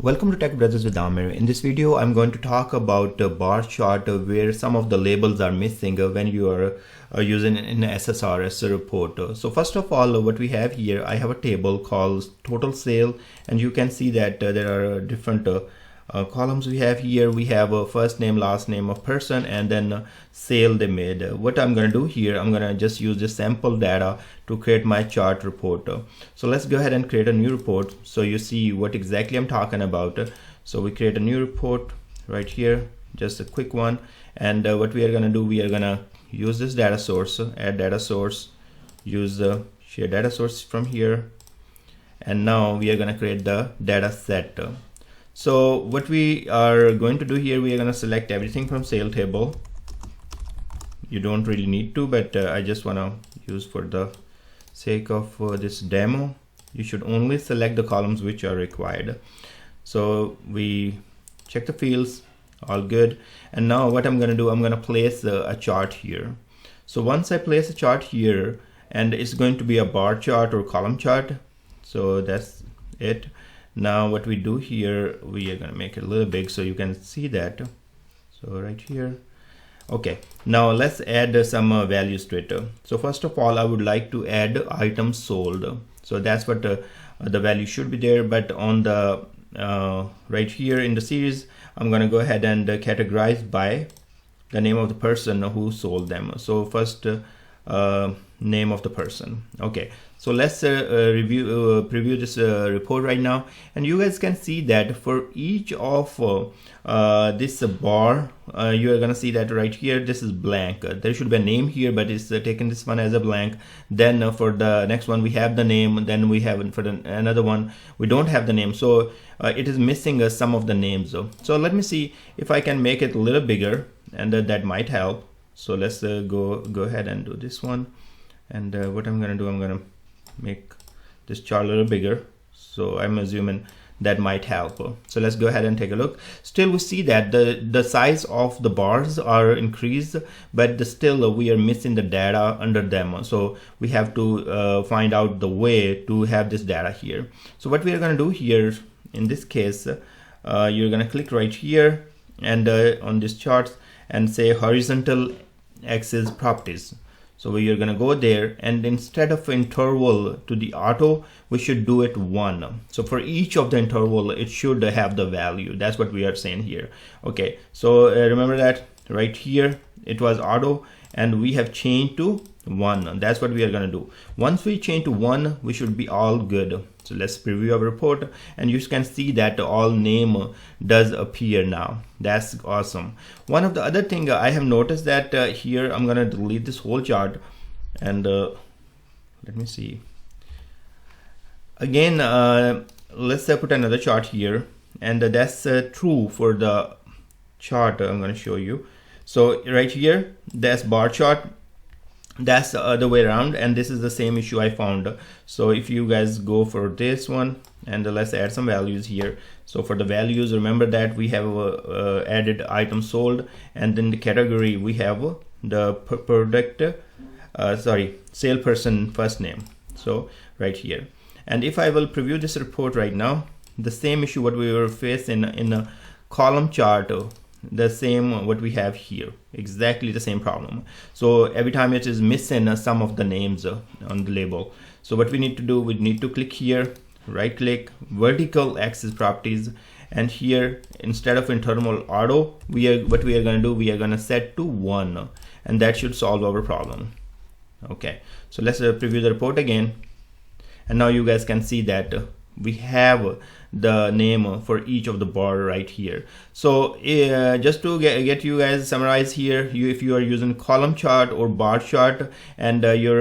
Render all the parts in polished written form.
Welcome to Tech Brothers with Amir. In this video, I'm going to talk about a bar chart where some of the labels are missing when you are using an SSRS report. So first of all, what we have here, I have a table called total sale, and you can see that there are different columns we have here. We have a first name, last name of person, and then sale they made. What I'm going to do here, I'm going to just use this sample data to create my chart report. So let's go ahead and create a new report so you see what exactly I'm talking about. So we create a new report right here, just a quick one. And what we are going to do, we are going to use this data source, add data source, use the share data source from here. And now we are going to create the data set. So what we are going to do here, we are going to select everything from sale table. You don't really need to, but I just want to use for the sake of this demo. You should only select the columns which are required. So we check the fields, all good. And now what I'm going to do, I'm going to place a chart here. So once I place a chart here, and it's going to be a bar chart or column chart. So that's it. Now what we do here, we are going to make it a little big so you can see that. So right here. Okay, now let's add some values to it. So first of all, I would like to add items sold. So that's what the value should be there. But on the right here in the series, I'm going to go ahead and categorize by the name of the person who sold them. So first name of the person. Okay, so let's preview this report right now, and you guys can see that for each of this bar, you are gonna see that right here this is blank. There should be a name here, but it's taken this one as a blank. Then for the next one we have the name, then we have for another one we don't have the name, so it is missing some of the names. So let me see if I can make it a little bigger, and that might help. So let's go ahead and do this one. And what I'm gonna do, I'm gonna make this chart a little bigger. So I'm assuming that might help. So let's go ahead and take a look. Still we see that the size of the bars are increased, but still we are missing the data under them. So we have to find out the way to have this data here. So what we are gonna do here, in this case, you're gonna click right here and on this chart and say horizontal axis properties. So we are going to go there, and instead of interval to the auto, we should do it 1. So for each of the interval, it should have the value. That's what we are saying here. Okay, so remember that right here, it was auto, and we have changed to 1. That's what we are going to do. Once we change to 1, we should be all good. So let's preview our report, and you can see that all name does appear now. That's awesome. One of the other thing I have noticed that here I'm gonna delete this whole chart, and let me see. Again, let's put another chart here, and that's true for the chart I'm gonna show you. So right here, that's bar chart. That's the other way around, and this is the same issue I found. So if you guys go for this one, and let's add some values here. So for the values, remember that we have added item sold, and then the category we have the product salesperson first name. So right here, and if I will preview this report right now, the same issue what we were facing in a column chart, the same what we have here, exactly the same problem. So every time it is missing some of the names on the label. So what we need to do, we need to click here, right click, vertical axis properties, and here instead of internal auto, what we are going to do, we are going to set to 1, and that should solve our problem. Okay, so let's preview the report again, and now you guys can see that we have the name for each of the bar right here. So just to get you guys summarize here, if you are using column chart or bar chart, and your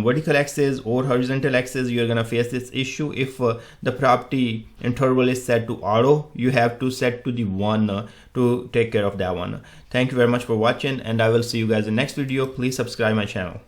vertical axis or horizontal axis, you're gonna face this issue. If the property interval is set to auto, you have to set to the 1 to take care of that one. Thank you very much for watching, and I will see you guys in the next video. Please subscribe my channel.